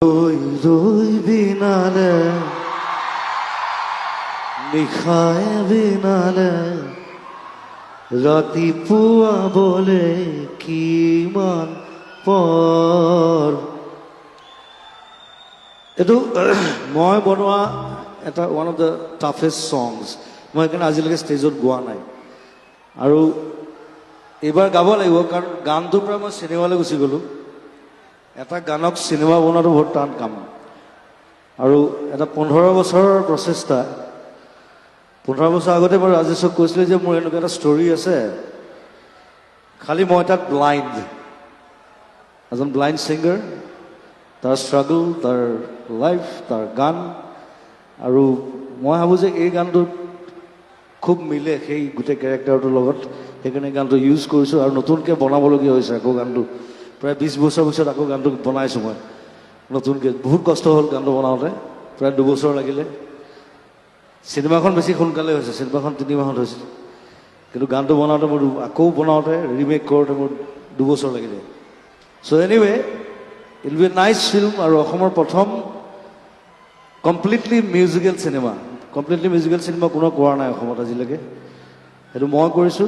ৰই ৰই বিনালে নিশায় বিনালে ৰাতিপুৱা বলে কিমান পৰ এইটো মই বনোৱা এটা one of the toughest songs মই সেইকাৰণে আজিলৈকে ষ্টেজত গোৱা নাই আৰু এইবাৰ গাব লাগিব কাৰণ গানটোৰ পৰা মই চিনেমালৈ গুচি গ'লোঁ এটা গানক চিনেমা বনোৱাটো বহুত টান কাম আৰু এটা 15 বছৰৰ প্ৰচেষ্টা 15 বছৰ আগতে মই ৰাজেশক কৈছিলোঁ যে মোৰ এনেকুৱা এটা ষ্টৰী আছে খালি মই তাত ব্লাইণ্ড এজন ব্লাইণ্ড ছিংগাৰ তাৰ ষ্ট্ৰাগল তাৰ লাইফ তাৰ গান আৰু মই ভাবোঁ যে এই গানটোত খুব মিলে সেই গোটেই কেৰেক্টাৰটোৰ লগত সেইকাৰণে গানটো ইউজ কৰিছোঁ আৰু নতুনকৈ বনাবলগীয়া হৈছে আকৌ গানটো প্ৰায় 20 বছৰ পিছত আকৌ গানটো বনাইছোঁ মই নতুনকৈ বহুত কষ্ট হ'ল গানটো বনাওঁতে প্ৰায় 2 বছৰ লাগিলে চিনেমাখন বেছি সোনকালে হৈছে চিনেমাখন 3 মাহত হৈছিল কিন্তু গানটো বনাওঁতে মোৰ আকৌ বনাওঁতে ৰিমেক কৰোঁতে মোৰ 2 বছৰ লাগিলে so' anyway it will be nice film আৰু অসমৰ প্ৰথম কমপ্লিটলি মিউজিকেল চিনেমা কোনো কৰা নাই অসমত আজিলৈকে সেইটো মই কৰিছোঁ